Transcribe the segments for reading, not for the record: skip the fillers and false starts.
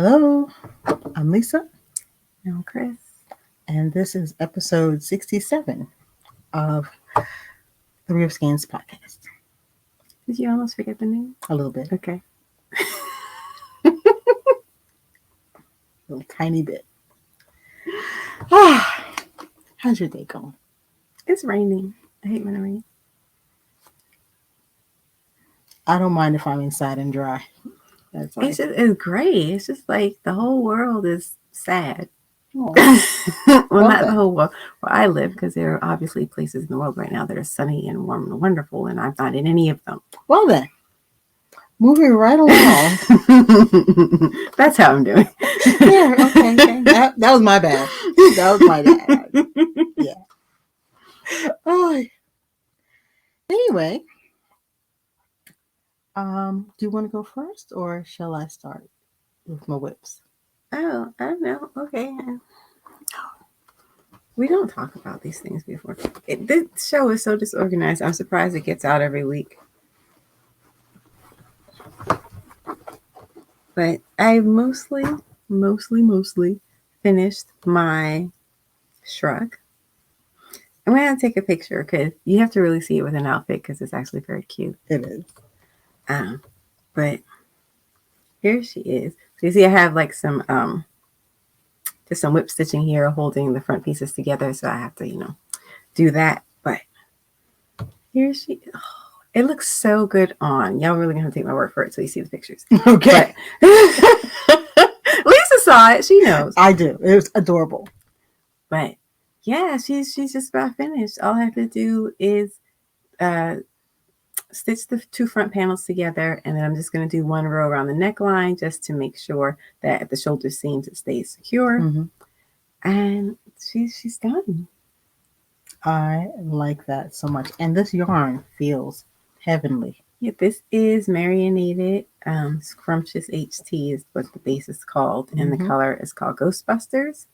Hello, I'm Lisa, No, Cryss. and this is episode 67 of the Real Skeins podcast. Did you almost forget the name? A little bit, Okay. a little tiny bit. Ah, how's your day going? It's raining. I hate when it rains. I don't mind if I'm inside and dry. That's like, It's gray. It's just like the whole world is sad. oh, Well, not the then. whole world where I live, because there are obviously places in the world right now that are sunny and warm and wonderful, and I'm not in any of them. Well then, moving right along. That's how I'm doing. Yeah, okay. That was my bad. That was my bad. Yeah. Oh. Anyway, do you want to go first, or shall I start with my whips? Oh, I don't know. Okay. We don't talk about these things before. This show is so disorganized. I'm surprised it gets out every week. But I mostly finished my shrug. I'm going to take a picture because you have to really see it with an outfit because it's actually very cute. It is. But here she is. So you see I have like some just some whip stitching here holding the front pieces together. So I have to, do that. But here she is. Oh, it looks so good on. Y'all really going to take my word for it so you see the pictures. Okay. But Lisa saw it. She knows. I do. It was adorable. But yeah, she's just about finished. All I have to do is stitch the two front panels together, and then I'm just going to do one row around the neckline just to make sure that at the shoulder seams it stays secure. Mm-hmm. And she's done. I like that so much. And this yarn feels heavenly. Yeah, this is Marionated Scrumptious HT is what the base is called, and the color is called Ghostbusters.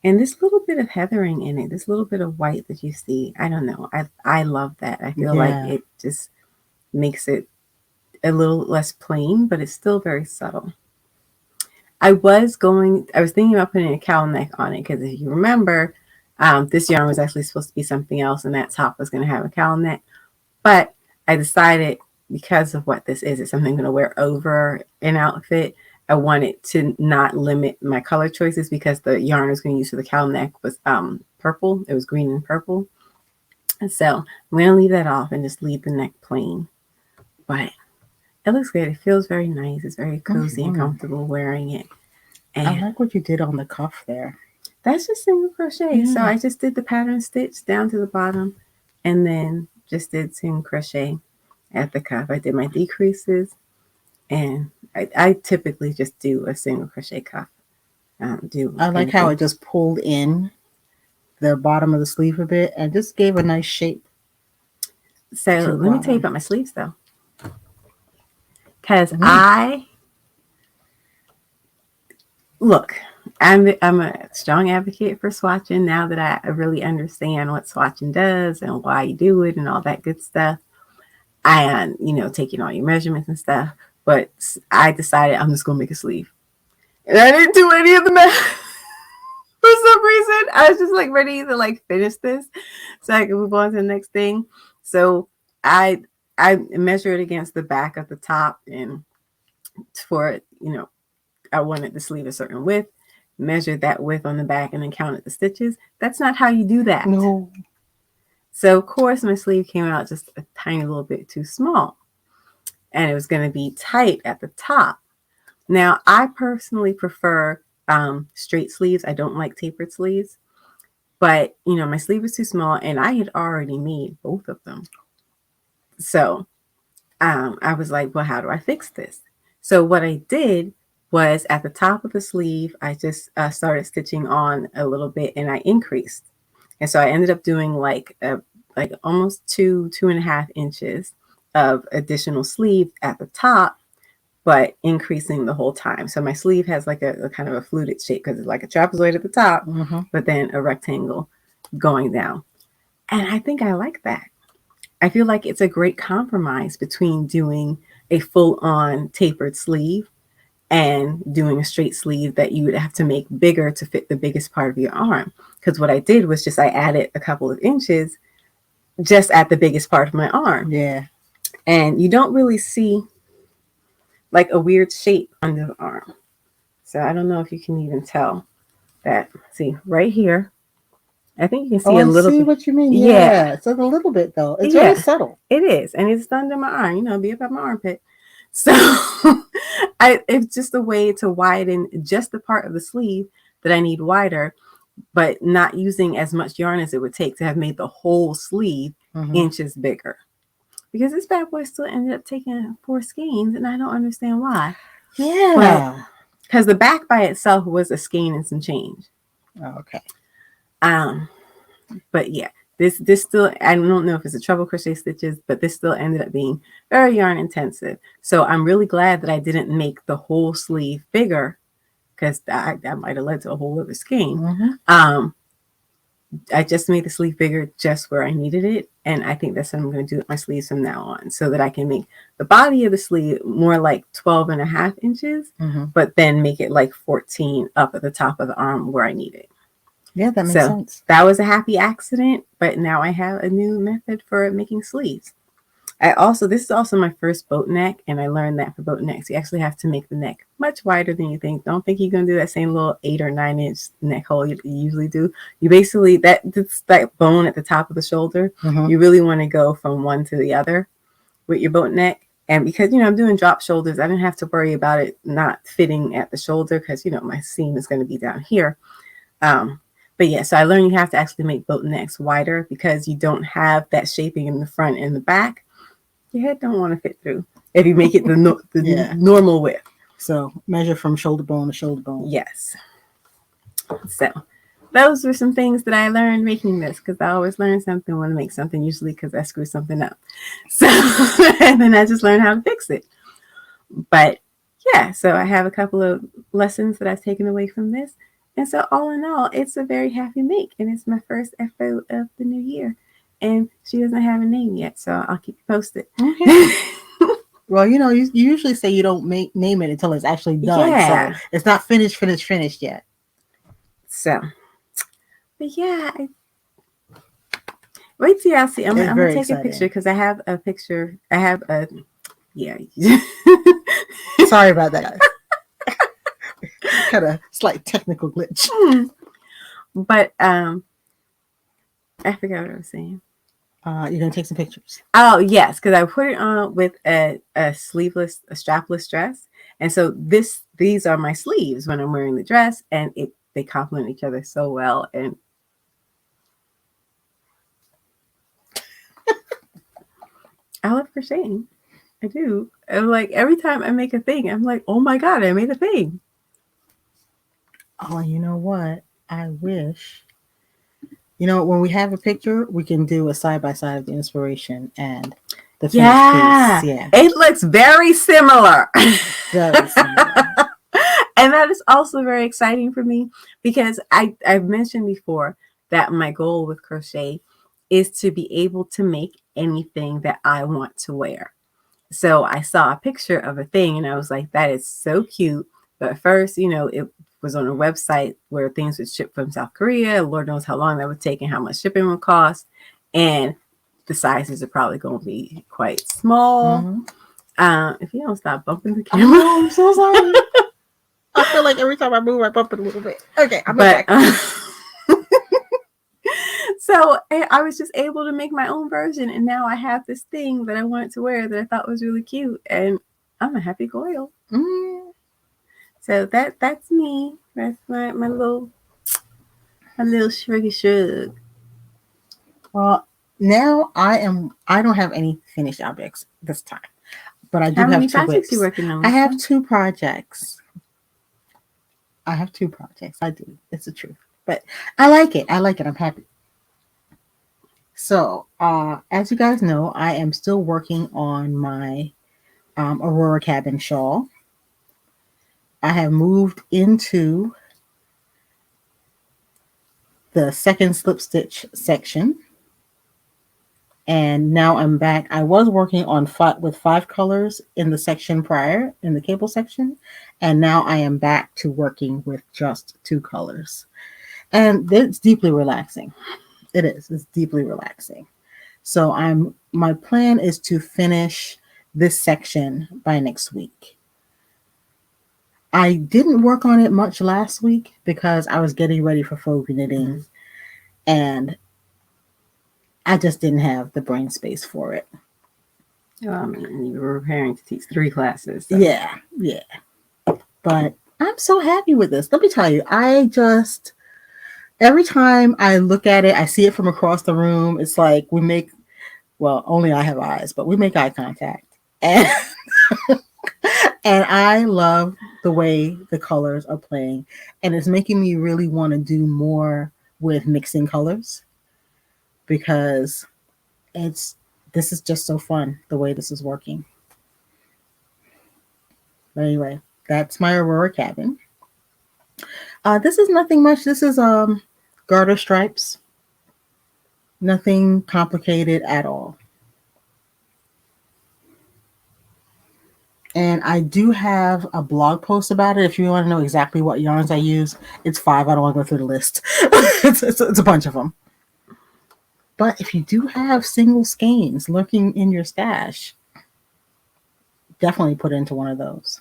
And this little bit of heathering in it, this little bit of white that you see, I don't know. I love that. I feel like it just makes it a little less plain, but it's still very subtle. I was thinking about putting a cowl neck on it because if you remember, this yarn was actually supposed to be something else, and that top was going to have a cowl neck. But I decided because of what this is, it's something I'm going to wear over an outfit. I wanted to not limit my color choices because the yarn I was going to use for the cowl neck was purple. It was green and purple. And so I'm going to leave that off and just leave the neck plain. But it looks good. It feels very nice. It's very cozy and comfortable wearing it. And I like what you did on the cuff there. That's just single crochet. So I just did the pattern stitch down to the bottom and then just did single crochet at the cuff. I did my decreases, and I typically just do a single crochet cuff. I like how it just pulled in the bottom of the sleeve a bit and just gave a nice shape. So let me tell you about my sleeves though. Because I'm a strong advocate for swatching now that I really understand what swatching does and why you do it and all that good stuff. And, taking all your measurements and stuff. But I decided I'm just going to make a sleeve. And I didn't do any of the math. For some reason, I was just like ready to finish this so I can move on to the next thing. So I measure it against the back of the top, and for, I wanted the sleeve a certain width, measured that width on the back, and then counted the stitches. That's not how you do that. No. So of course my sleeve came out just a tiny little bit too small, and it was going to be tight at the top. Now I personally prefer straight sleeves. I don't like tapered sleeves, but my sleeve was too small, and I had already made both of them. So I was like, well, how do I fix this? So what I did was at the top of the sleeve, I just started stitching on a little bit, and I increased. And so I ended up doing like almost 2.5 inches of additional sleeve at the top, but increasing the whole time. So my sleeve has like a kind of a fluted shape because it's like a trapezoid at the top, but then a rectangle going down. And I think I like that. I feel like it's a great compromise between doing a full-on tapered sleeve and doing a straight sleeve that you would have to make bigger to fit the biggest part of your arm. Because what I did was just I added a couple of inches just at the biggest part of my arm. Yeah. And you don't really see like a weird shape under the arm. So I don't know if you can even tell that. See, right here, I think you can see I a little see bit. what you mean. Yeah. Yeah. It's a little bit though. It's very subtle. It is. And it's under my arm, you know, be about my armpit. So it's just a way to widen just the part of the sleeve that I need wider, but not using as much yarn as it would take to have made the whole sleeve inches bigger. Because this bad boy still ended up taking 4 skeins, and I don't understand why. Yeah. Because the back by itself was a skein and some change. Oh, okay. But yeah, this still, I don't know if it's a treble crochet stitches, but this still ended up being very yarn intensive. So I'm really glad that I didn't make the whole sleeve bigger, because that might have led to a whole other skein. I just made the sleeve bigger just where I needed it. And I think that's what I'm going to do with my sleeves from now on, so that I can make the body of the sleeve more like 12.5 inches, but then make it like 14 up at the top of the arm where I need it. Yeah, that makes sense. That was a happy accident, but now I have a new method for making sleeves. This is also my first boat neck, and I learned that for boat necks, you actually have to make the neck much wider than you think. Don't think you're going to do that same little 8 or 9 inch neck hole you usually do. You basically, that's that bone at the top of the shoulder. You really want to go from one to the other with your boat neck. And because, I'm doing drop shoulders, I didn't have to worry about it not fitting at the shoulder, because, my seam is going to be down here. But yeah, so I learned you have to actually make boat necks wider, because you don't have that shaping in the front and the back. Your head don't want to fit through if you make it the normal width. So measure from shoulder bone to shoulder bone. Yes. So those were some things that I learned making this, because I always learn something when I make something, usually because I screw something up. So and then I just learned how to fix it. But yeah, so I have a couple of lessons that I've taken away from this. And so all in all, it's a very happy make, and it's my first FO of the new year. And she doesn't have a name yet, so I'll keep you posted. Okay. Well, you usually say you don't name it until it's actually done. Yeah. So it's not finished yet. So, but yeah. Wait till y'all see. I'm going to take a picture, because I have a picture. Yeah. Sorry about that. Had a slight technical glitch. But I forgot what I was saying. You're gonna take some pictures. Oh yes, because I put it on with a strapless dress, and so these are my sleeves when I'm wearing the dress, and they complement each other so well. And I love crocheting. I do. And like every time I make a thing, I'm like, oh my god, I made a thing. Oh, you know what? I wish. When we have a picture, we can do a side-by-side of the inspiration and the finished piece. Yeah. It looks very similar. Very similar. And that is also very exciting for me, because I've mentioned before that my goal with crochet is to be able to make anything that I want to wear. So I saw a picture of a thing, and I was like, that is so cute. But first, it was on a website where things would ship from South Korea. Lord knows how long that would take and how much shipping would cost. And the sizes are probably going to be quite small. If you don't stop bumping the camera. Oh, I'm so sorry. I feel like every time I move, I bump it a little bit. Okay, I'm back. So I was just able to make my own version. And now I have this thing that I wanted to wear that I thought was really cute. And I'm a happy girl. So that's me. That's my little shrug. Well, now I don't have any finished objects this time, but I do have 2 projects you working on? I have 2 projects. I do. It's the truth, but I like it. I'm happy. So, as you guys know, I am still working on my Aurora Cabin Shawl. I have moved into the second slip stitch section. And now I'm back. I was working on with 5 colors in the section prior, in the cable section, and now I am back to working with just 2 colors. And it's deeply relaxing. It is. It's deeply relaxing. So my plan is to finish this section by next week. I didn't work on it much last week because I was getting ready for Vogue Knitting, and I just didn't have the brain space for it. I mean, you were preparing to teach 3 classes. So. Yeah. But I'm so happy with this. Let me tell you, every time I look at it, I see it from across the room. It's like only I have eyes, but we make eye contact. And and I love the way the colors are playing. And it's making me really want to do more with mixing colors, because this is just so fun the way this is working. But anyway, that's my Aurora Cabin. This is nothing much. This is garter stripes. Nothing complicated at all. And I do have a blog post about it. If you want to know exactly what yarns I use, it's 5. I don't want to go through the list. it's a bunch of them. But if you do have single skeins lurking in your stash, definitely put it into one of those.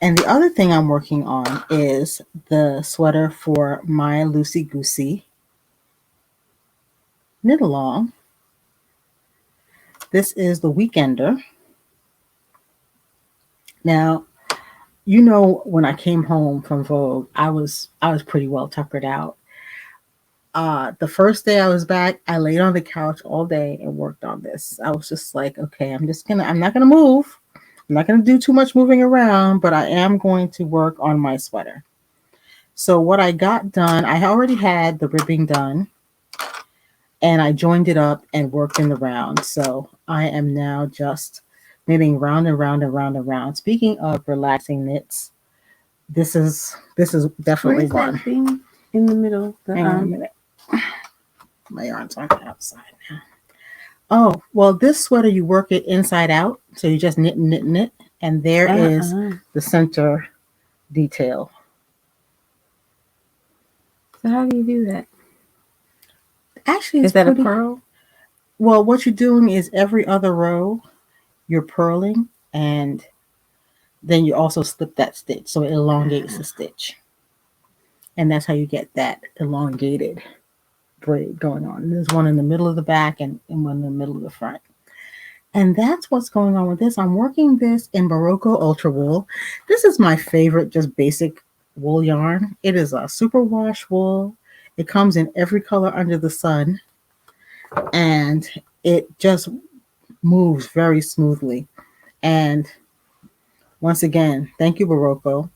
And the other thing I'm working on is the sweater for my Loosey Goosey knit along. This is the Weekender. Now, when I came home from Vogue, I was pretty well tuckered out. The first day I was back, I laid on the couch all day and worked on this. I was just like, okay, I'm not gonna move. I'm not gonna do too much moving around, but I am going to work on my sweater. So what I got done, I already had the ribbing done, and I joined it up and worked in the round. So I am now just knitting round and round and round and round. Speaking of relaxing knits, this is definitely one. That thing in the middle? Hang on a minute. My yarn's on the outside now. Oh, well, this sweater, you work it inside out. So you just knit, and there is the center detail. So how do you do that? Actually, is that a purl? Well, what you're doing is every other row, you're purling, and then you also slip that stitch, so it elongates the stitch. And that's how you get that elongated braid going on. And there's one in the middle of the back and one in the middle of the front. And that's what's going on with this. I'm working this in Barocco Ultra Wool. This is my favorite, just basic wool yarn. It is a superwash wool. It comes in every color under the sun. And it just moves very smoothly. And once again, thank you, Barocco.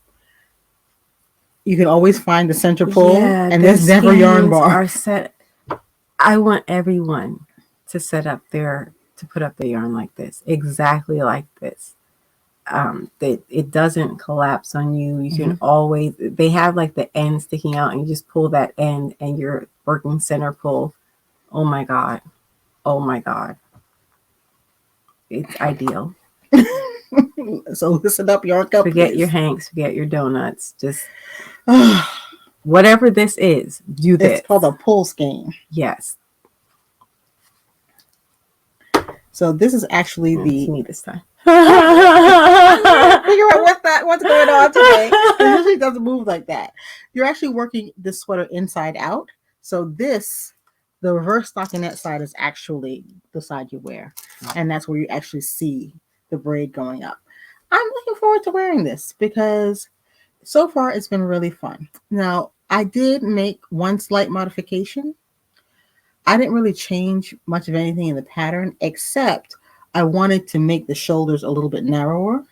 You can always find the center pull, and there's never yarn bar. I want everyone to put up their yarn like this, exactly like this. It doesn't collapse on you. You can always, they have like the end sticking out, and you just pull that end and you're working center pull. Oh my God. It's ideal. So listen up, yarn companies. Forget your Hanks, forget your donuts. Just whatever this is, do this. It's called a pull skein. Yes. So this is actually me this time. Figure out what's going on today. It usually doesn't move like that. You're actually working this sweater inside out. So the reverse stockinette side is actually the side you wear. And that's where you actually see the braid going up. I'm looking forward to wearing this because so far it's been really fun. Now, I did make one slight modification. I didn't really change much of anything in the pattern, except I wanted to make the shoulders a little bit narrower.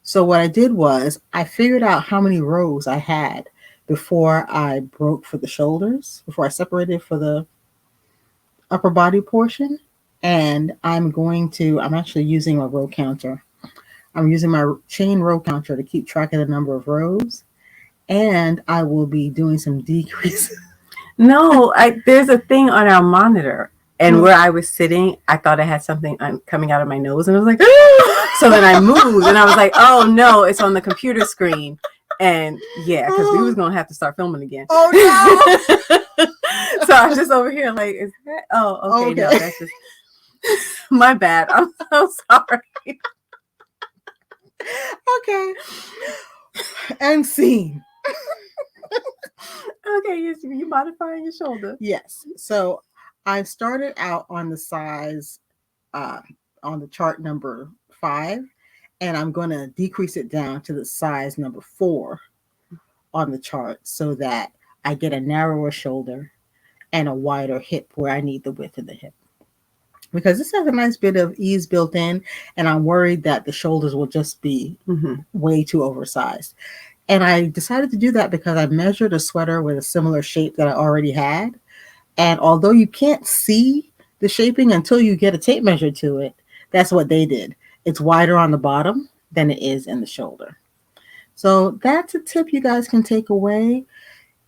So what I did was I figured out how many rows I had before I broke for the shoulders, before I separated for the upper body portion. And I'm actually using a row counter. I'm using my chain row counter to keep track of the number of rows. And I will be doing some decreases. No, there's a thing on our monitor, and where I was sitting, I thought I had something coming out of my nose, and I was like, so then I moved, and I was like, oh no, it's on the computer screen, and yeah, because we was gonna have to start filming again. Oh no! So I was just over here like, is that? Oh, okay. No, that's just my bad. I'm so sorry. Okay, and scene. Okay, you modifying your shoulder. Yes. So I started out on the size on the chart number 5, and I'm going to decrease it down to the size number 4 on the chart so that I get a narrower shoulder and a wider hip where I need the width of the hip. Because this has a nice bit of ease built in, and I'm worried that the shoulders will just be way too oversized. And I decided to do that because I measured a sweater with a similar shape that I already had. And although you can't see the shaping until you get a tape measure to it, that's what they did. It's wider on the bottom than it is in the shoulder. So that's a tip you guys can take away.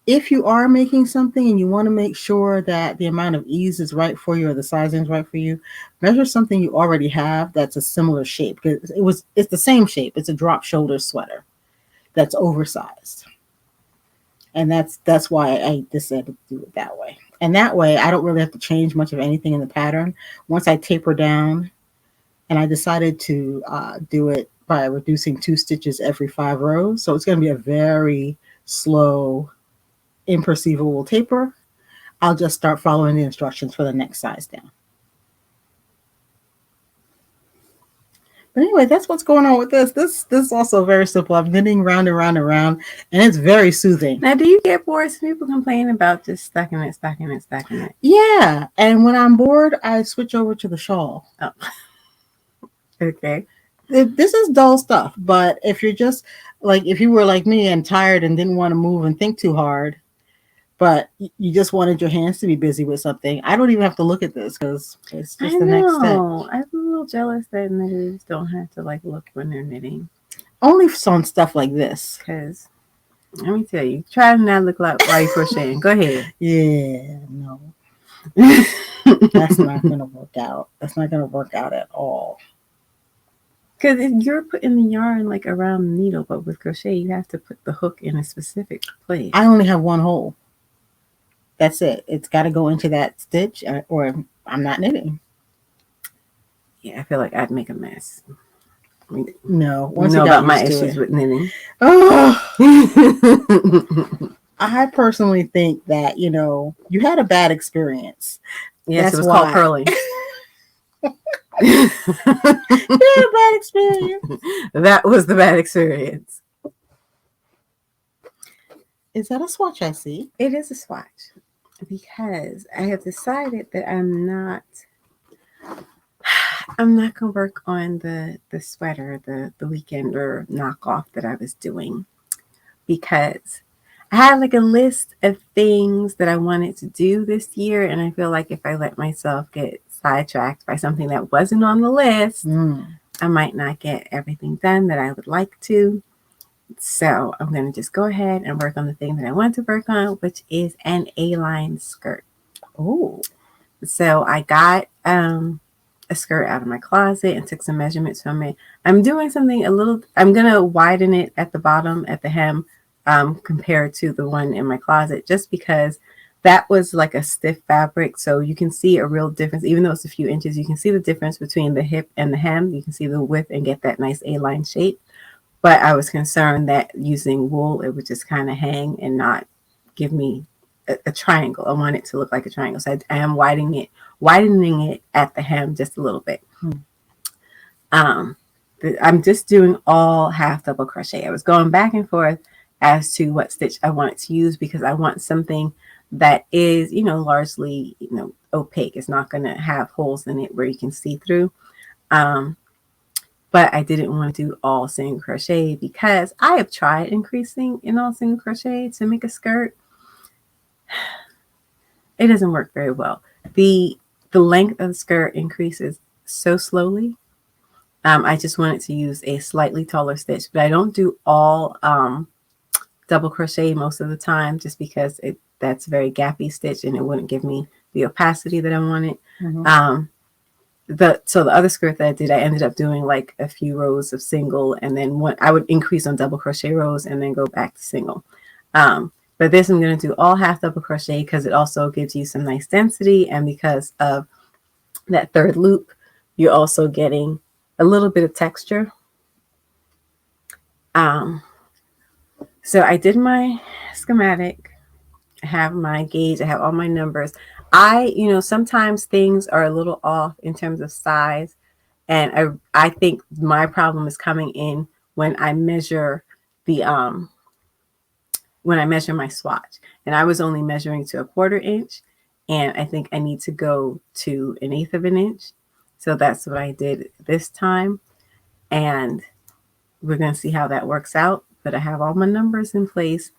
If you are making something and you want to make sure that the amount of ease is right for you or the sizing is right for you, measure something you already have that's a similar shape. Because it's the same shape. It's a drop shoulder sweater that's oversized. And that's why I decided to do it that way. And that way I don't really have to change much of anything in the pattern. Once I taper down, and I decided to do it by reducing 2 stitches every 5 rows. So it's going to be a very slow, imperceivable taper. I'll just start following the instructions for the next size down. But anyway, that's what's going on with this. This is also very simple. I'm knitting round and round and round, and it's very soothing. Now, do you get bored? Some people complain about just stacking it. Yeah, and when I'm bored, I switch over to the shawl. Oh. Okay. This is dull stuff, but if you're just like, if you were like me and tired and didn't want to move and think too hard, but you just wanted your hands to be busy with something, I don't even have to look at this because it's just the next step. I'm a little jealous that knitters don't have to like look when they're knitting. Only on stuff like this. Because let me tell you, try to not look like while you're crocheting. Go ahead. Yeah, no. That's not going to work out. That's not going to work out at all. Because if you're putting the yarn like around the needle, but with crochet, you have to put the hook in a specific place. I only have one hole. That's it. It's got to go into that stitch or I'm not knitting. Yeah, I feel like I'd make a mess. No. Once you know about my issues with knitting. Oh. I personally think that, you had a bad experience. Yes, it was called purling. You had a bad experience. That was the bad experience. Is that a swatch I see? It is a swatch because I have decided that I'm not going to work on the sweater, the weekender knockoff that I was doing, because I had like a list of things that I wanted to do this year, and I feel like if I let myself get sidetracked by something that wasn't on the list, I might not get everything done that I would like to. So I'm going to just go ahead and work on the thing that I want to work on, which is an A-line skirt. Oh, so I got a skirt out of my closet and took some measurements from it. I'm doing something I'm going to widen it at the bottom at the hem compared to the one in my closet, just because that was like a stiff fabric. So you can see a real difference. Even though it's a few inches, you can see the difference between the hip and the hem. You can see the width and get that nice A-line shape. But I was concerned that using wool, it would just kind of hang and not give me a triangle. I want it to look like a triangle. So I am widening it at the hem just a little bit. I'm just doing all half double crochet. I was going back and forth as to what stitch I wanted to use, because I want something that is, largely, opaque. It's not going to have holes in it where you can see through. But I didn't want to do all single crochet because I have tried increasing in all single crochet to make a skirt. It doesn't work very well. The length of the skirt increases so slowly. I just wanted to use a slightly taller stitch, but I don't do all double crochet most of the time, just because that's very gappy stitch, and it wouldn't give me the opacity that I wanted. So the other skirt that I did, I ended up doing like a few rows of single, and then I would increase on double crochet rows and then go back to single. But this I'm going to do all half double crochet because it also gives you some nice density, and because of that third loop, you're also getting a little bit of texture. So I did my schematic. I have my gauge. I have all my numbers. Sometimes things are a little off in terms of size. And I think my problem is coming in when I measure my swatch. And I was only measuring to 1/4 inch. And I think I need to go to 1/8 of an inch. So that's what I did this time. And we're going to see how that works out. But I have all my numbers in place.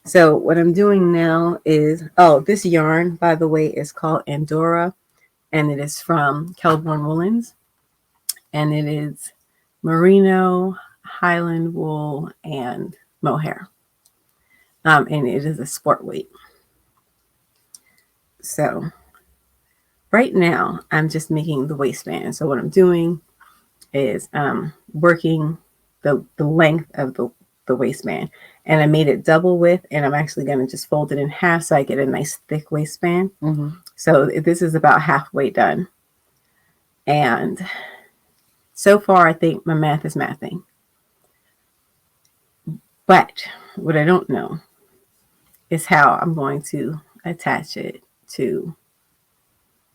So what I'm doing now is, this yarn, by the way, is called Aurora, and it is from Kelborn Woolens, and it is merino, Highland wool, and mohair, and it is a sport weight. So right now I'm just making the waistband. So what I'm doing is working the length of the waistband, and I made it double width, and I'm actually going to just fold it in half so I get a nice thick waistband. So this is about halfway done, and so far I think my math is mathing. But what I don't know is how I'm going to attach it to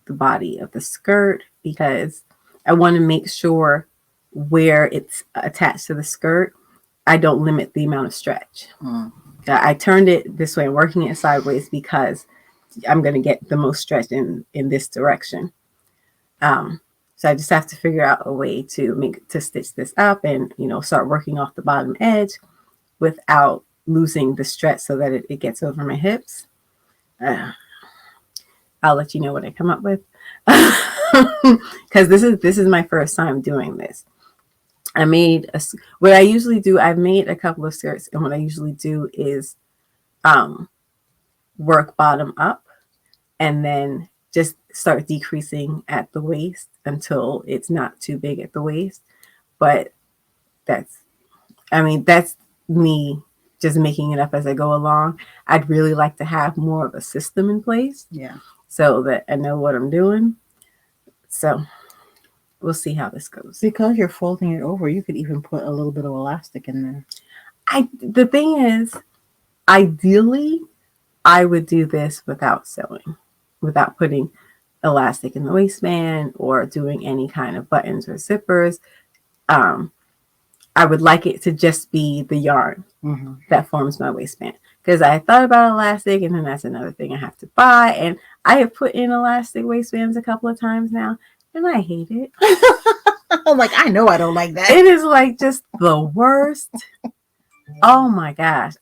the body of the skirt, because I want to make sure where it's attached to the skirt, I don't limit the amount of stretch. I turned it this way, working it sideways, because I'm going to get the most stretch in this direction. So I just have to figure out a way to stitch this up and, start working off the bottom edge without losing the stretch so that it gets over my hips. I'll let you know what I come up with, because this is my first time doing this. I've made a couple of skirts, and what I usually do is work bottom up and then just start decreasing at the waist until it's not too big at the waist. But that's me just making it up as I go along. I'd really like to have more of a system in place. Yeah. So that I know what I'm doing. So we'll see how this goes. Because you're folding it over, you could even put a little bit of elastic in there. The thing is, ideally, I would do this without sewing, without putting elastic in the waistband or doing any kind of buttons or zippers. I would like it to just be the yarn that forms my waistband, because I thought about elastic, and then that's another thing I have to buy. And I have put in elastic waistbands a couple of times now, and I hate it. I'm like, I know I don't like that. It is like just the worst. Oh my gosh.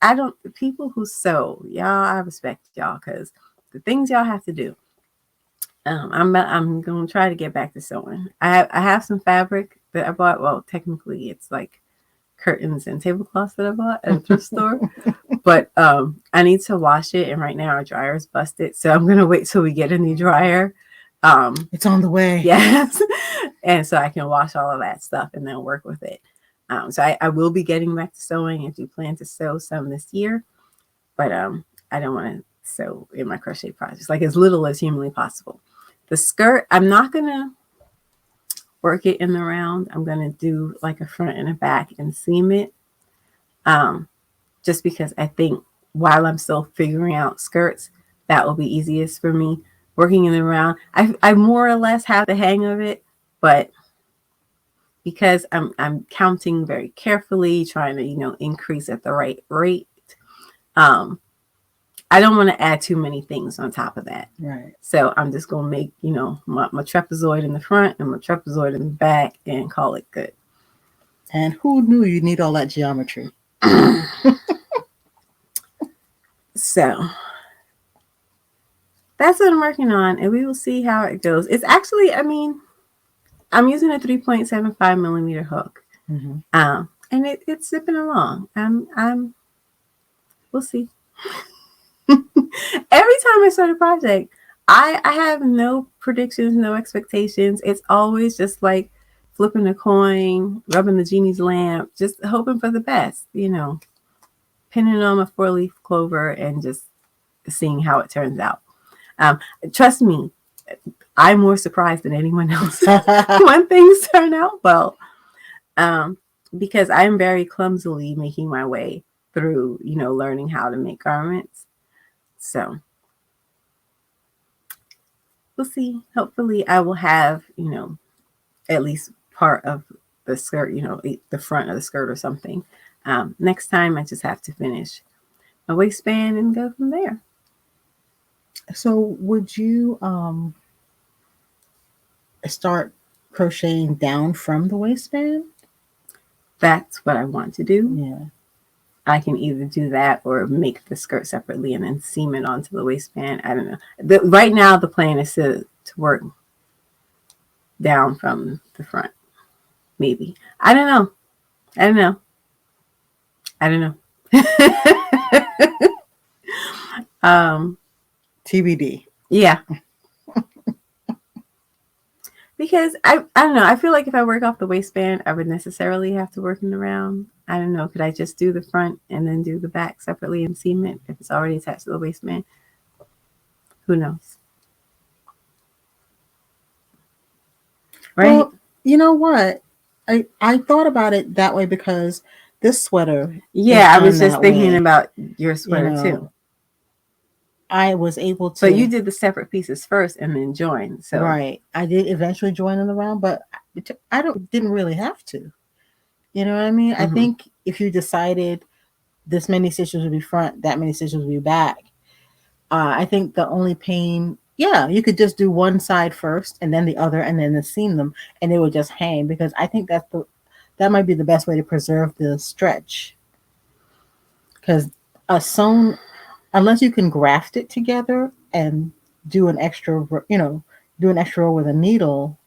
People who sew, y'all, I respect y'all, because the things y'all have to do. I'm going to try to get back to sewing. I have some fabric that I bought. Well, technically it's like curtains and tablecloths that I bought at a thrift store. But I need to wash it, and right now our dryer is busted. So I'm going to wait till we get a new dryer. It's on the way. Yes. And so I can wash all of that stuff and then work with it. So I will be getting back to sewing. I do plan to sew some this year, but I don't want to sew in my crochet projects, like as little as humanly possible. The skirt, I'm not going to work it in the round. I'm going to do like a front and a back and seam it, just because I think while I'm still figuring out skirts, that will be easiest for me. Working in the round, I more or less have the hang of it, but because I'm counting very carefully, trying to increase at the right rate, I don't want to add too many things on top of that. Right. So I'm just gonna make my trapezoid in the front and my trapezoid in the back and call it good. And who knew you need all that geometry? So that's what I'm working on, and we will see how it goes. It's actually, I'm using a 3.75 millimeter hook, and it's zipping along. We'll see. Every time I start a project, I have no predictions, no expectations. It's always just like flipping a coin, rubbing the genie's lamp, just hoping for the best, pinning on a 4-leaf clover and just seeing how it turns out. Trust me, I'm more surprised than anyone else when things turn out well, because I'm very clumsily making my way through, learning how to make garments. So we'll see. Hopefully I will have, at least part of the skirt, the front of the skirt or something. Next time I just have to finish a waistband and go from there. So would you start crocheting down from the waistband? That's what I want to do. Yeah. I can either do that or make the skirt separately and then seam it onto the waistband. I don't know. Right now the plan is to work down from the front. Maybe. I don't know. TBD. Yeah. Because I don't know. I feel like if I work off the waistband, I would necessarily have to work in around. I don't know. Could I just do the front and then do the back separately and seam it if it's already attached to the waistband? Who knows? Right? Well, you know what? I thought about it that way because this sweater. Yeah, I was just thinking about your sweater too. I was able to. But you did the separate pieces first and then join. So right, I did eventually join in the round, but I didn't really have to. You know what I mean? Mm-hmm. I think if you decided this many stitches would be front, that many stitches would be back. I think the only pain, you could just do one side first and then the other and then seam them and it would just hang, because I think that might be the best way to preserve the stretch. Because a sewn, unless you can graft it together and do an extra row with a needle,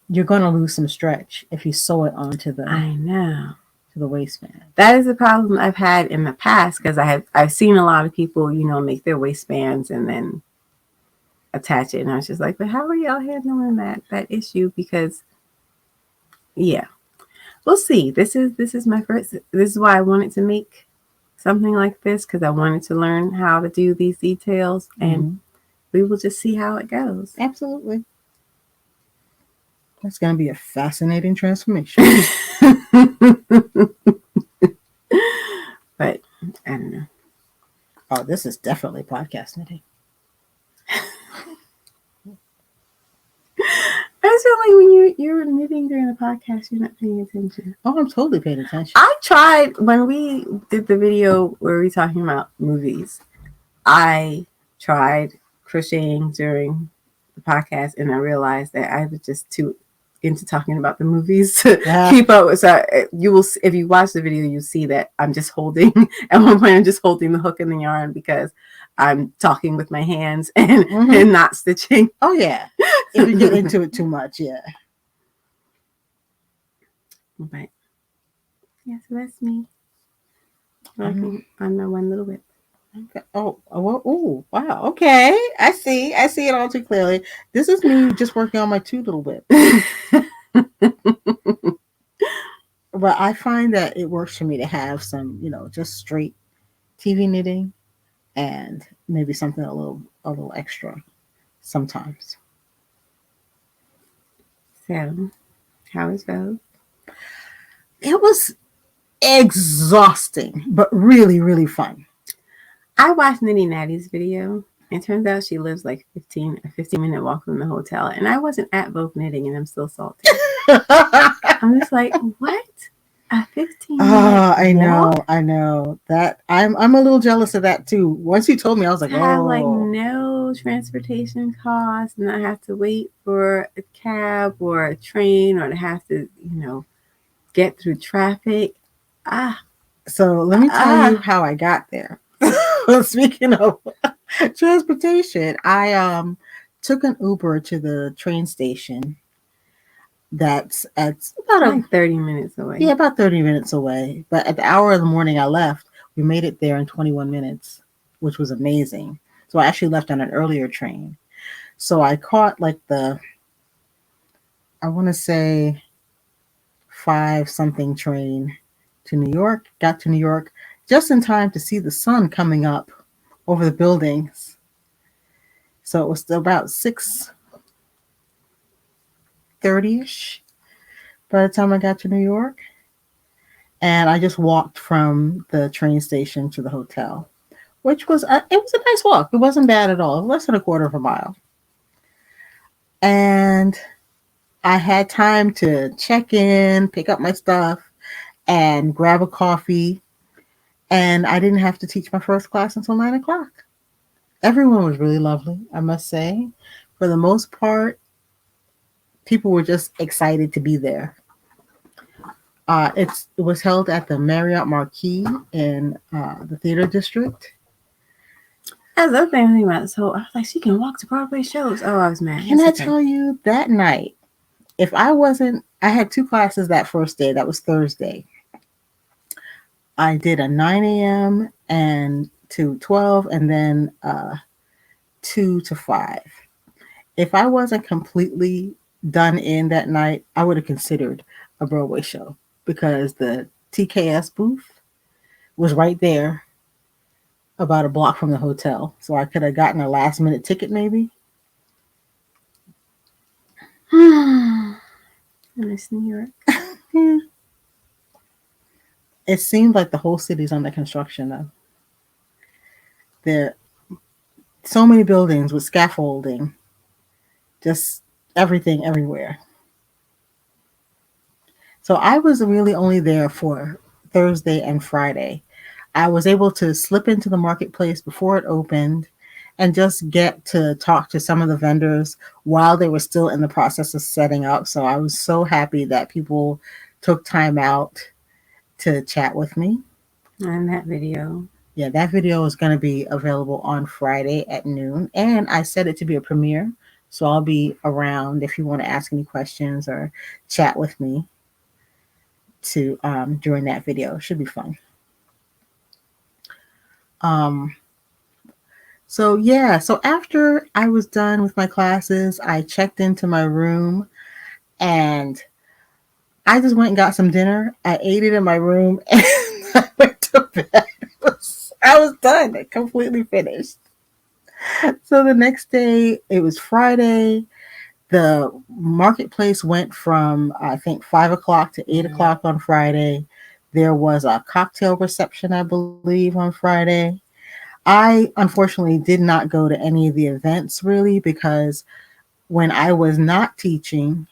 you're going to lose some stretch if you sew it onto the. I know. To the waistband. That is a problem I've had in the past, because I've seen a lot of people, make their waistbands and then attach it, and I was just like, but how are y'all handling that issue? Because we'll see. This is my first. This is why I wanted to make something like this, because I wanted to learn how to do these details, and we will just see how it goes. Absolutely. That's going to be a fascinating transformation. But I don't know. Oh, this is definitely podcast knitting. I feel like when you're knitting during the podcast, you're not paying attention. Oh, I'm totally paying attention. I tried when we did the video where we were talking about movies. I tried crocheting during the podcast, and I realized that I was just too into talking about the movies to keep up with. So you will, if you watch the video, you see that I'm just holding at one point. I'm just holding the hook in the yarn because I'm talking with my hands and not stitching. Oh yeah, if you get into it too much, yeah. But yeah, so that's me. Working on my one little whip. Okay. Oh, wow. Okay, I see it all too clearly. This is me just working on my two little whips. But I find that it works for me to have some, just straight TV knitting and maybe something a little extra sometimes. So, how was Vogue? It was exhausting, but really, really fun. I watched Nitty Natty's video. It turns out she lives like a 15-minute walk from the hotel. And I wasn't at Vogue Knitting, and I'm still salty. I'm just like, what? A 15-minute walk? I know. That I'm a little jealous of that too. Once you told me, I was like, I have like no transportation costs, and I have to wait for a cab or a train, or to have to, get through traffic. So let me tell you how I got there. Speaking of transportation, I took an Uber to the train station. That's about 30 minutes away. Yeah, about 30 minutes away. But at the hour of the morning I left, we made it there in 21 minutes. which was amazing. So I actually left on an earlier train. So I caught like I want to say 5 something train to New York, got to New York just in time to see the sun coming up over the buildings. So it was still about 6:30ish by the time I got to New York. And I just walked from the train station to the hotel, which was it was a nice walk. It wasn't bad at all. It was less than a quarter of a mile. And I had time to check in, pick up my stuff, and grab a coffee. And I didn't have to teach my first class until 9 o'clock. Everyone was really lovely, I must say. For the most part, people were just excited to be there. It was held at the Marriott Marquis in the Theater District. That's the other thing I think about. So I was like, she can walk to Broadway shows. Oh, I was mad. Can I tell you, that night, if I had 2 classes that first day. That was Thursday. I did a 9 a.m. and to 12, and then 2 to 5. If I wasn't completely done in that night, I would have considered a Broadway show, because the TKS booth was right there about a block from the hotel. So I could have gotten a last minute ticket maybe. I miss New York. Yeah. It seems like the whole city's under construction though. There are so many buildings with scaffolding, just everything everywhere. So I was really only there for Thursday and Friday. I was able to slip into the marketplace before it opened and just get to talk to some of the vendors while they were still in the process of setting up. So I was so happy that people took time out to chat with me. And that video. Yeah, that video is going to be available on Friday at noon. And I set it to be a premiere. So I'll be around if you want to ask any questions or chat with me to during that video. It should be fun. So after I was done with my classes, I checked into my room and I just went and got some dinner. I ate it in my room and I went to bed. I was done. I completely finished. So the next day, it was Friday. The marketplace went from, I think, 5 o'clock to 8 o'clock on Friday. There was a cocktail reception, I believe, on Friday. I unfortunately did not go to any of the events really, because when I was not teaching,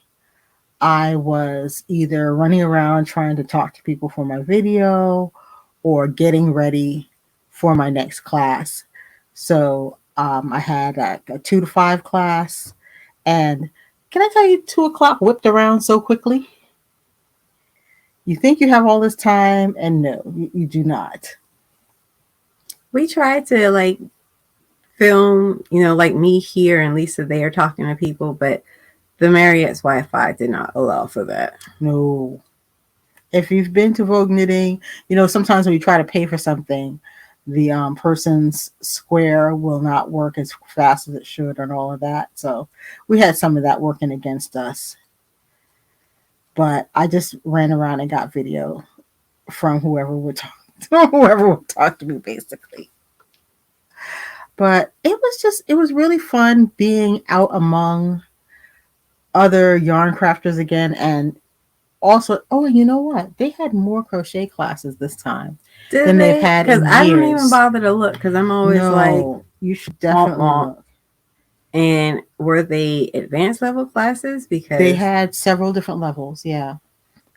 I was either running around trying to talk to people for my video or getting ready for my next class. So I had a 2 to 5 class. And can I tell you, 2 o'clock whipped around so quickly? You think you have all this time, and no, you do not. We tried to like film, like me here and Lisa there talking to people, but the Marriott's Wi-Fi did not allow for that. No. If you've been to Vogue Knitting, sometimes when you try to pay for something, the person's square will not work as fast as it should and all of that. So we had some of that working against us. But I just ran around and got video from whoever would talk to me, basically. But it was really fun being out among other yarn crafters again. And also, you know what? They had more crochet classes this time than they've had in years. Because I don't even bother to look, because I'm always you should definitely look. And were they advanced level classes? Because they had several different levels, yeah.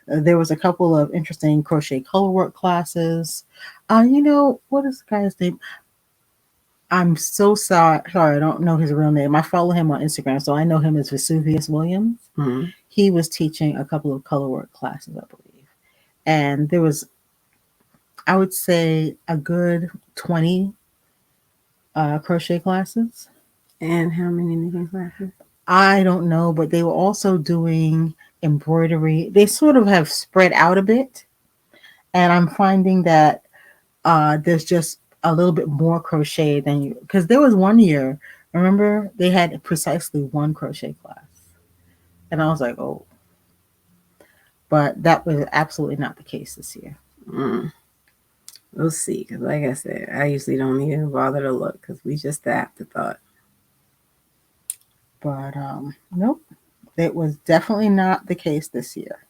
There was a couple of interesting crochet colorwork classes. What is the guy's name? I'm so sorry, I don't know his real name. I follow him on Instagram, so I know him as Vesuvius Williams. Mm-hmm. He was teaching a couple of colorwork classes, I believe. And there was, I would say, a good 20 crochet classes. And how many knitting classes? I don't know, but they were also doing embroidery. They sort of have spread out a bit. And I'm finding that there's just a little bit more crochet than you, because there was one year, remember, they had precisely one crochet class. And I was like, oh, but that was absolutely not the case this year. We'll see. Because like I said, I usually don't even bother to look because we just the afterthought. But nope, it was definitely not the case this year.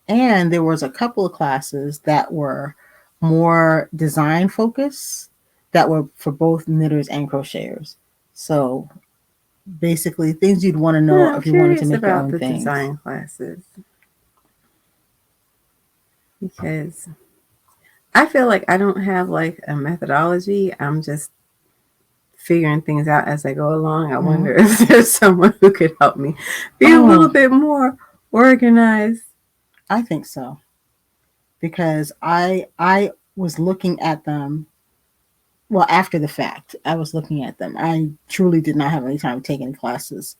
And there was a couple of classes that were more design focused that were for both knitters and crocheters. So basically things you'd want to know I'm if you wanted to curious make your about own the things. design classes. Because I feel like I don't have like a methodology. I'm just figuring things out as I go along. I wonder if there's someone who could help me be a little bit more organized. I think so. Because I was looking at them, well, after the fact. I was looking at them. I truly did not have any time to take any classes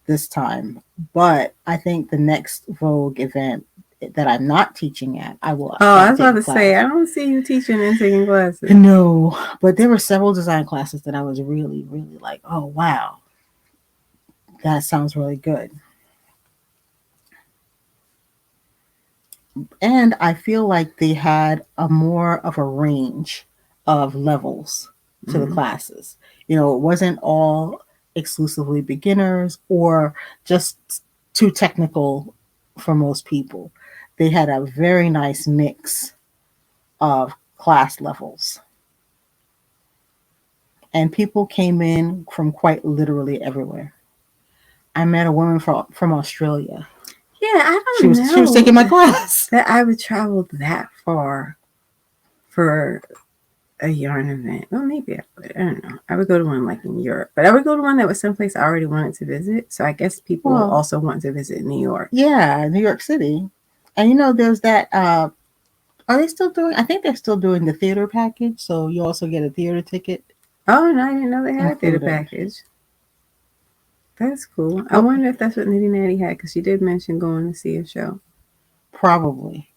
this time. But I think the next Vogue event that I'm not teaching at, I will. Oh, I was about to say, I don't see you teaching and taking classes. No, but there were several design classes that I was really, really like, oh, wow, that sounds really good. And I feel like they had a more of a range of levels to the classes. You know, it wasn't all exclusively beginners or just too technical for most people. They had a very nice mix of class levels. And people came in from quite literally everywhere. I met a woman from Australia. Yeah, I don't know. She was taking my class. That I would travel that far for a yarn event. Well, maybe I would. I don't know. I would go to one like in Europe, but I would go to one that was someplace I already wanted to visit. So I guess people will also want to visit New York. Yeah, New York City. And you know, there's that. Are they still doing? I think they're still doing the theater package. So you also get a theater ticket. Oh, no, I didn't know they had a theater package. That's cool. I wonder if that's what Nitty Natty had, because she did mention going to see a show. Probably.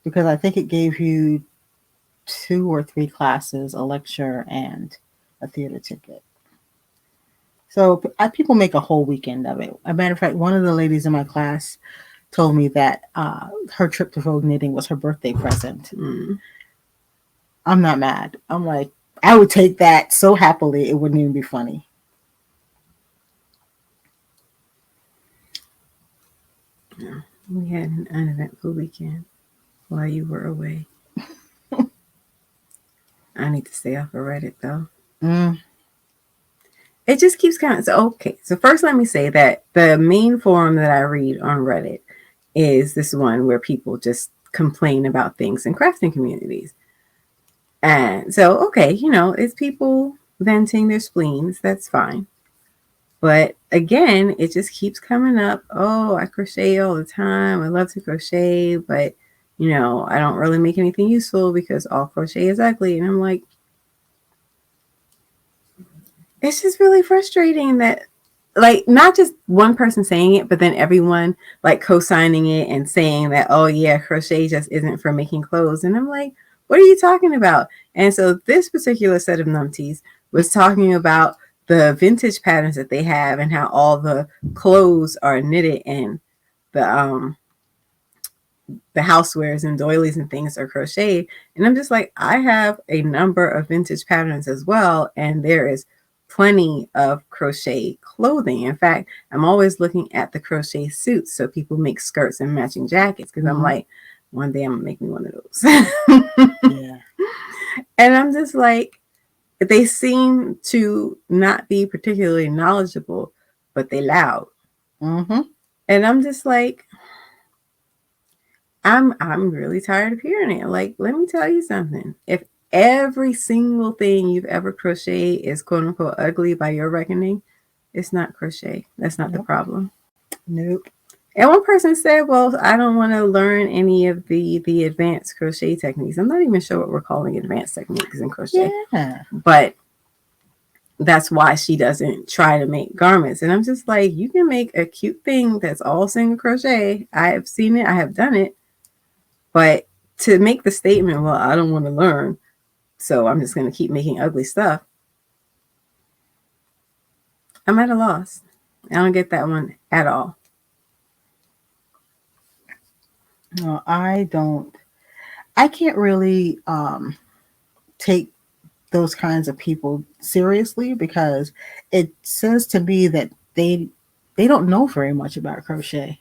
Because I think it gave you 2 or 3 classes, a lecture, and a theater ticket. So people make a whole weekend of it. As a matter of fact, one of the ladies in my class told me that her trip to Vogue Knitting was her birthday present. I'm not mad. I'm like, I would take that so happily, it wouldn't even be funny. Yeah, we had an uneventful weekend while you were away. I need to stay off of Reddit, though. It just keeps kind of... So first let me say that the main forum that I read on Reddit is this one where people just complain about things in crafting communities. And so, okay, you know, it's people venting their spleens. That's fine. But again, it just keeps coming up. Oh, I crochet all the time. I love to crochet, but, you know, I don't really make anything useful because all crochet is ugly. And I'm like, it's just really frustrating that, like, not just one person saying it, but then everyone like co-signing it and saying that, oh yeah, crochet just isn't for making clothes. And I'm like, what are you talking about? And so this particular set of numpties was talking about the vintage patterns that they have and how all the clothes are knitted and the housewares and doilies and things are crocheted. And I'm just like, I have a number of vintage patterns as well, and there is plenty of crochet clothing. In fact, I'm always looking at the crochet suits so people make skirts and matching jackets, because I'm like, one day I'm gonna make me one of those. Yeah. And I'm just like, they seem to not be particularly knowledgeable, but they loud. And I'm just like, I'm really tired of hearing it. Like, let me tell you something. If every single thing you've ever crocheted is quote unquote ugly by your reckoning, it's not crochet. That's not the problem. Nope. And one person said, well, I don't want to learn any of the advanced crochet techniques. I'm not even sure what we're calling advanced techniques in crochet. Yeah. But that's why she doesn't try to make garments. And I'm just like, you can make a cute thing that's all single crochet. I have seen it. I have done it. But to make the statement, well, I don't want to learn. so I'm just going to keep making ugly stuff, I'm at a loss. I don't get that one at all. No, I don't. I can't really take those kinds of people seriously because it says to me that they don't know very much about crochet.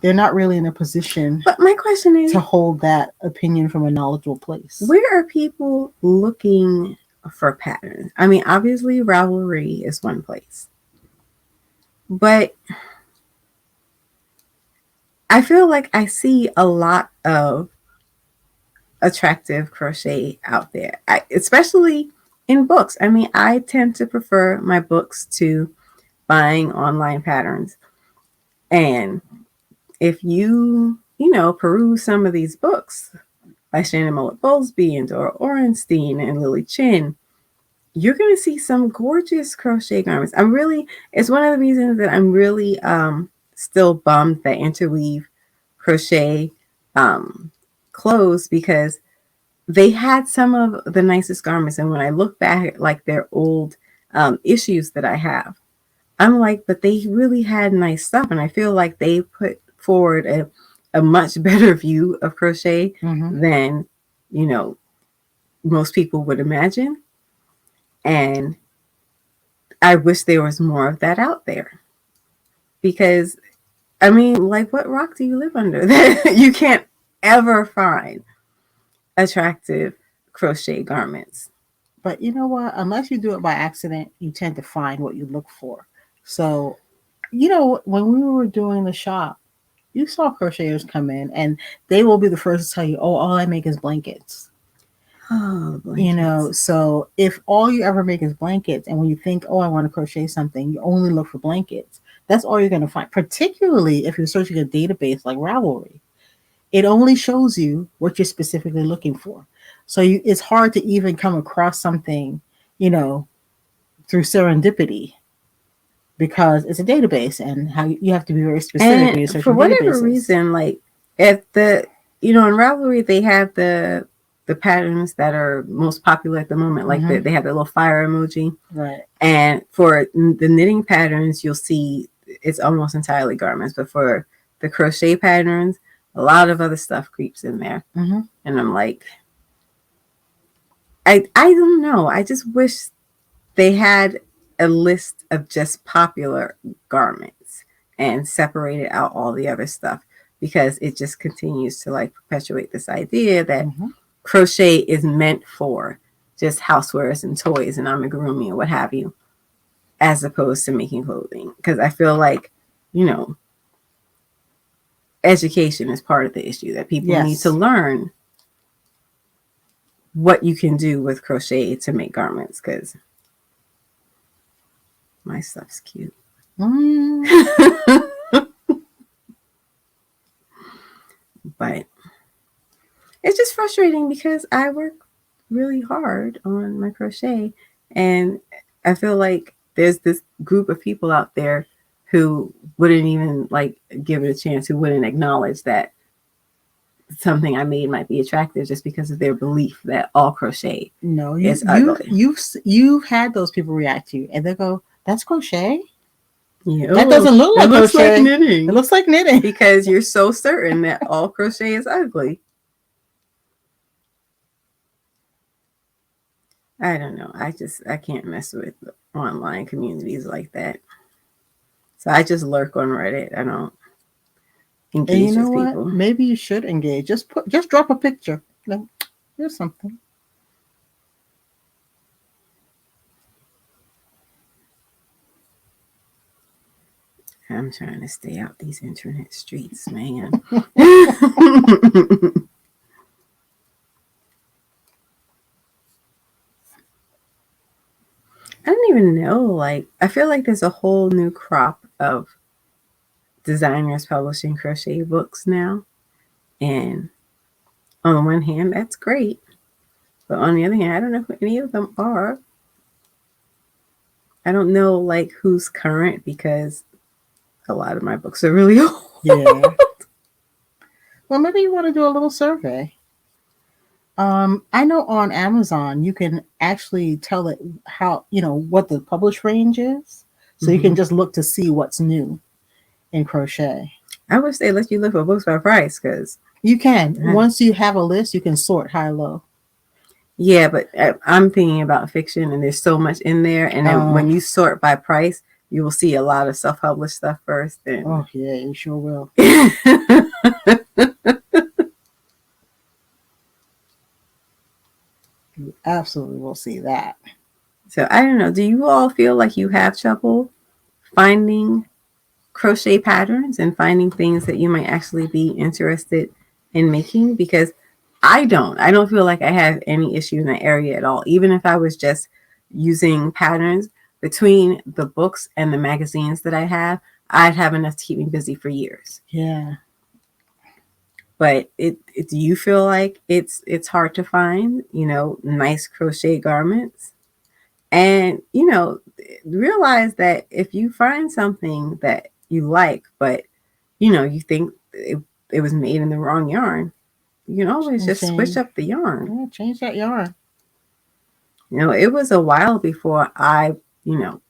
They're not really in a position But my question is, to hold that opinion from a knowledgeable place. where are people looking for patterns? I mean, obviously Ravelry is one place, but I feel like I see a lot of attractive crochet out there, especially in books. I mean, I tend to prefer my books to buying online patterns. And if you peruse some of these books by Shannon Mullet Bowlesby and Dora Orenstein and Lily Chin, you're going to see some gorgeous crochet garments. It's one of the reasons that I'm really still bummed that Interweave Crochet closed, because they had some of the nicest garments. And when I look back at like their old issues that I have, I'm like, but they really had nice stuff. And I feel like they put forward a much better view of crochet than, most people would imagine. And I wish there was more of that out there. Because, I mean, like, what rock do you live under that you can't ever find attractive crochet garments? But you know what? Unless you do it by accident, you tend to find what you look for. So, when we were doing the shop, you saw crocheters come in and they will be the first to tell you, oh, all I make is blankets. Oh, blankets. So if all you ever make is blankets, and when you think, oh, I want to crochet something, you only look for blankets, that's all you're going to find, particularly if you're searching a database like Ravelry. It only shows you what you're specifically looking for. So it's hard to even come across something, through serendipity, because it's a database and how you have to be very specific when you're searching for whatever databases. Reason, like at the, in Ravelry, they have the patterns that are most popular at the moment. Like they have the little fire emoji. Right. And for the knitting patterns, you'll see it's almost entirely garments. But for the crochet patterns, a lot of other stuff creeps in there. And I'm like, I don't know. I just wish they had a list of just popular garments and separated out all the other stuff, because it just continues to like perpetuate this idea that crochet is meant for just housewares and toys and amigurumi and what have you, as opposed to making clothing. Because I feel like, education is part of the issue, that people need to learn what you can do with crochet to make garments, because my stuff's cute. But it's just frustrating because I work really hard on my crochet, and I feel like there's this group of people out there who wouldn't even like give it a chance, who wouldn't acknowledge that something I made might be attractive just because of their belief that all crochet is ugly. You've had those people react to you and they go, "That's crochet? Yeah, that doesn't look like crochet. Looks like knitting. It looks like knitting." Because you're so certain that all crochet is ugly. I don't know. I can't mess with online communities like that. So I just lurk on Reddit. I don't engage with people. Maybe you should engage. Just drop a picture. Like, here's something. I'm trying to stay out these internet streets, man. I don't even know. Like, I feel like there's a whole new crop of designers publishing crochet books now. And on the one hand, that's great. But on the other hand, I don't know who any of them are. I don't know, like, who's current, because a lot of my books are really old. Yeah. Well, maybe you want to do a little survey. I know on Amazon you can actually tell it how, what the publish range is. So you can just look to see what's new in crochet. I wish they let you look for books by price, because You can. Once you have a list, you can sort high low. yeah, but I'm thinking about fiction, and there's so much in there. And then when you sort by price, you will see a lot of self-published stuff first. And oh yeah, you sure will. You absolutely will see that. So I don't know. Do you all feel like you have trouble finding crochet patterns and finding things that you might actually be interested in making? Because I don't feel like I have any issue in that area at all. Even if I was just using patterns between the books and the magazines that I have, I'd have enough to keep me busy for years. Yeah. But do you feel like it's hard to find, nice crochet garments? And, realize that if you find something that you like, but, you think it was made in the wrong yarn, you can always just switch up the yarn. Yeah, change that yarn. It was a while before I,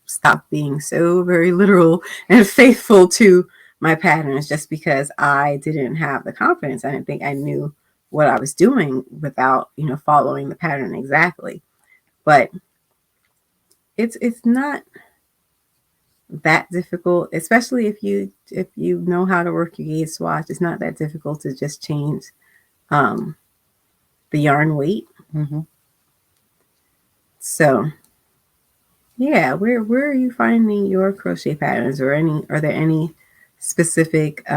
stopped being so very literal and faithful to my patterns, just because I didn't have the confidence. I didn't think I knew what I was doing without, following the pattern exactly. But it's not that difficult, especially if you know how to work your gauge swatch. It's not that difficult to just change the yarn weight. Mm-hmm. So yeah, where are you finding your crochet patterns, or are there any specific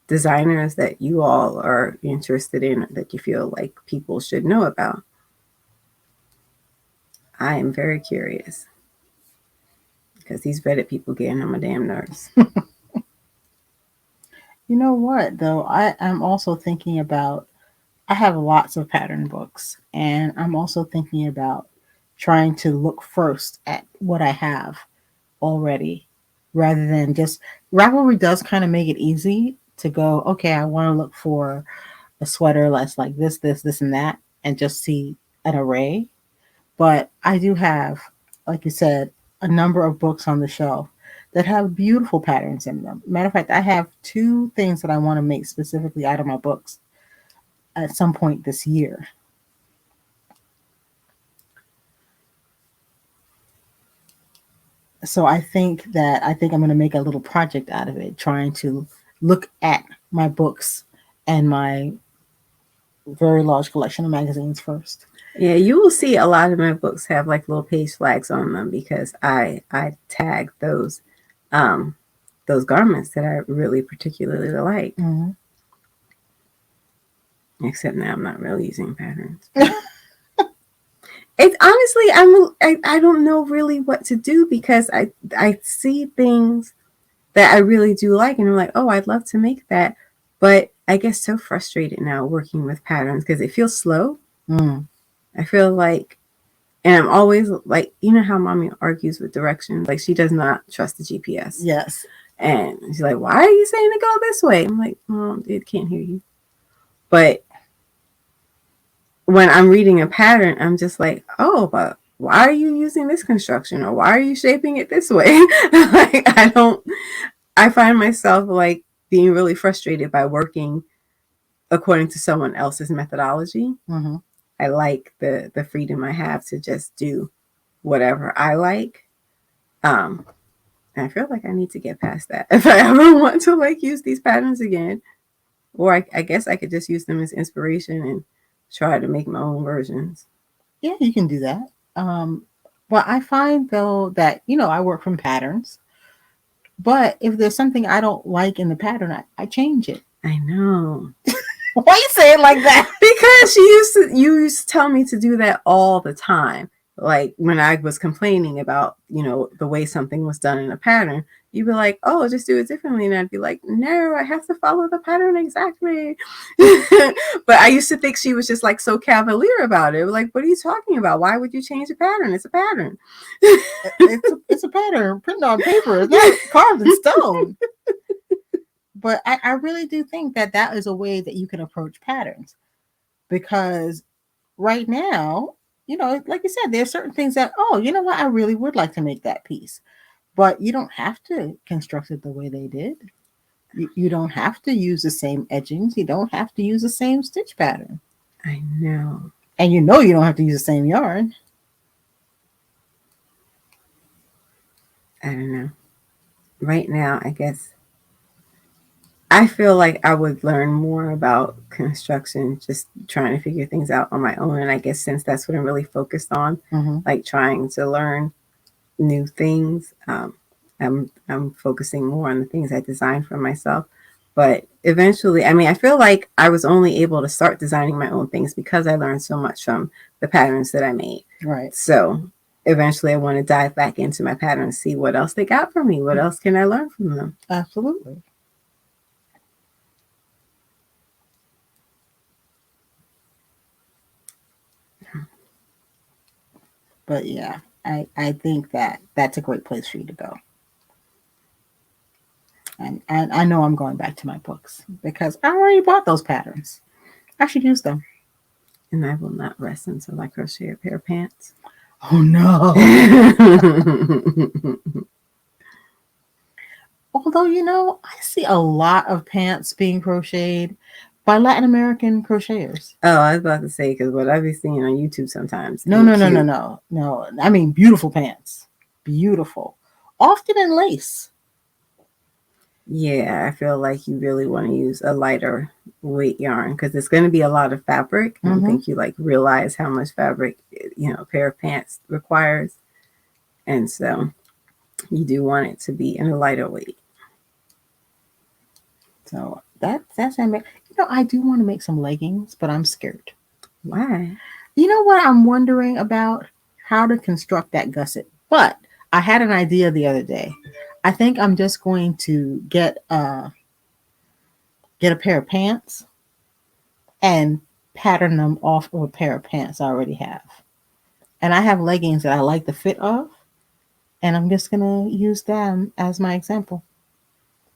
designers that you all are interested in that you feel like people should know about? I am very curious, because these Reddit people getting on my damn nerves. You know what, though? I am also thinking about, I have lots of pattern books, and I'm also thinking about trying to look first at what I have already rather than just, Ravelry does kind of make it easy to go, okay, I want to look for a sweater that's like this, and that, and just see an array. But I do have, like you said, a number of books on the shelf that have beautiful patterns in them. Matter of fact, I have 2 things that I want to make specifically out of my books at some point this year. So I think I'm going to make a little project out of it, trying to look at my books and my very large collection of magazines first. Yeah, you will see a lot of my books have like little page flags on them, because I tag those garments that I really particularly like. Mm-hmm. Except now I'm not really using patterns. It's honestly, I don't know really what to do, because I see things that I really do like, and I'm like, oh, I'd love to make that, but I get so frustrated now working with patterns because it feels slow. I feel like, and I'm always like, how mommy argues with directions, like she does not trust the GPS. Yes. And she's like, why are you saying to go this way? I'm like, Mom, it can't hear you. But when I'm reading a pattern, I'm just like, oh, but why are you using this construction, or why are you shaping it this way? Like, I find myself like being really frustrated by working according to someone else's methodology. Mm-hmm. I like the freedom I have to just do whatever I like. And I feel like I need to get past that if I ever want to like use these patterns again. Or I guess I could just use them as inspiration and try to make my own versions. Yeah, you can do that. But I find though that, I work from patterns. But if there's something I don't like in the pattern, I change it. I know. Why you say it like that? Because you used to tell me to do that all the time. Like when I was complaining about, the way something was done in a pattern, you'd be like, oh, just do it differently. And I'd be like, no, I have to follow the pattern exactly. But I used to think she was just like so cavalier about it. Like, what are you talking about? Why would you change a pattern? It's a pattern. It's a pattern printed on paper. It's not carved in stone. But I really do think that is a way that you can approach patterns. because right now, like you said, there's certain things that, oh, you know what, I really would like to make that piece. But you don't have to construct it the way they did. You don't have to use the same edgings. You don't have to use the same stitch pattern. I know. And you don't have to use the same yarn. I don't know. Right now, I guess I feel like I would learn more about construction, just trying to figure things out on my own. And I guess since that's what I'm really focused on, like trying to learn new things, I'm focusing more on the things I design for myself. But eventually, I mean, I feel like I was only able to start designing my own things because I learned so much from the patterns that I made. Right. So eventually I want to dive back into my patterns, see what else they got for me. What else can I learn from them? Absolutely. But yeah, I think that that's a great place for you to go. And I know I'm going back to my books because I already bought those patterns. I should use them. And I will not rest until I crochet a pair of pants. Oh no. Although, I see a lot of pants being crocheted by Latin American crocheters. Oh, I was about to say, because what I be seeing on YouTube sometimes. No. I mean, beautiful pants. Beautiful. Often in lace. Yeah, I feel like you really want to use a lighter weight yarn because it's going to be a lot of fabric. I don't think you realize how much fabric, a pair of pants requires. And so you do want it to be in a lighter weight. So that's I do want to make some leggings, but I'm scared. Why? You know what I'm wondering about? How to construct that gusset. But I had an idea the other day. I think I'm just going to get a pair of pants and pattern them off of a pair of pants I already have. And I have leggings that I like the fit of, and I'm just going to use them as my example.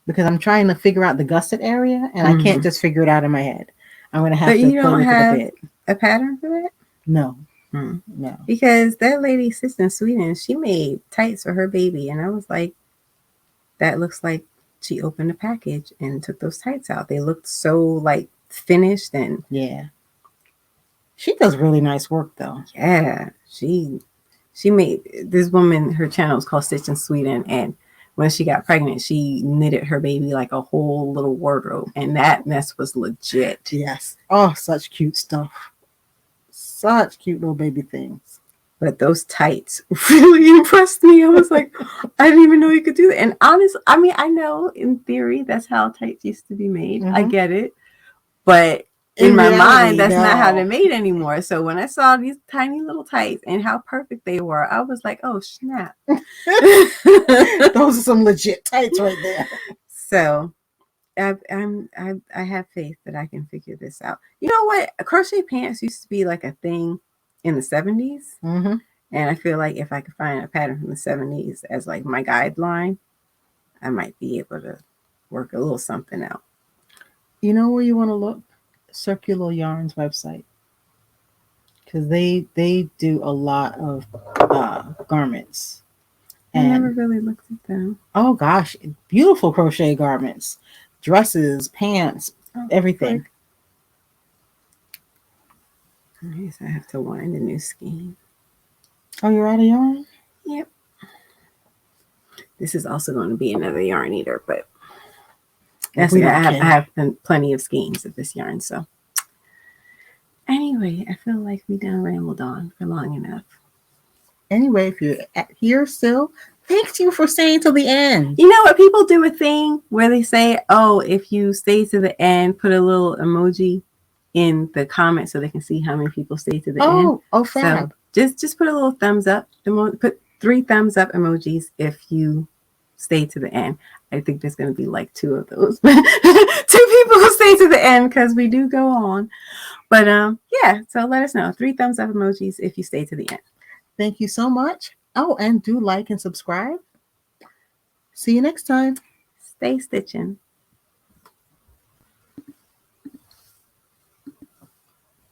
Because I'm trying to figure out the gusset area, and I can't just figure it out in my head. I'm going to have to play with it a bit. A pattern for that? No. No. Because that lady sits in Sweden, she made tights for her baby, and I was like, that looks like she opened a package and took those tights out. They looked so finished and yeah. She does really nice work though. Yeah, she made this woman. Her channel is called Stitch in Sweden, and when she got pregnant, she knitted her baby like a whole little wardrobe, and that mess was legit. Yes. Oh, such cute stuff. Such cute little baby things. But those tights really impressed me. I was like, I didn't even know you could do that. And honestly, I mean, I know in theory that's how tights used to be made. I get it. But in my mind, that's not how they're made anymore. So when I saw these tiny little tights and how perfect they were, I was like, oh, snap. Those are some legit tights right there. So I have faith that I can figure this out. You know what? Crochet pants used to be like a thing in the 70s. And I feel like if I could find a pattern from the 70s as like my guideline, I might be able to work a little something out. You know where you want to look? Circular Yarns website. Because they do a lot of garments. I never really looked at them. Oh gosh, beautiful crochet garments. Dresses, pants, everything. I guess I have to wind a new skein. Oh, you're out of yarn? Yep. This is also going to be another yarn eater, but that's I have plenty of skeins of this yarn. So anyway, I feel like we done rambled on for long enough. Anyway, if you're here still, thank you for staying till the end. You know what? People do a thing where they say, oh, if you stay to the end, put a little emoji in the comments so they can see how many people stay to the end. Oh, fab. So just put a little thumbs up. Put 3 thumbs up emojis if you stay to the end. I think there's going to be like 2 of those. 2 people who stay to the end because we do go on. But yeah, so let us know. 3 thumbs up emojis if you stay to the end. Thank you so much. Oh, and do like and subscribe. See you next time. Stay stitching.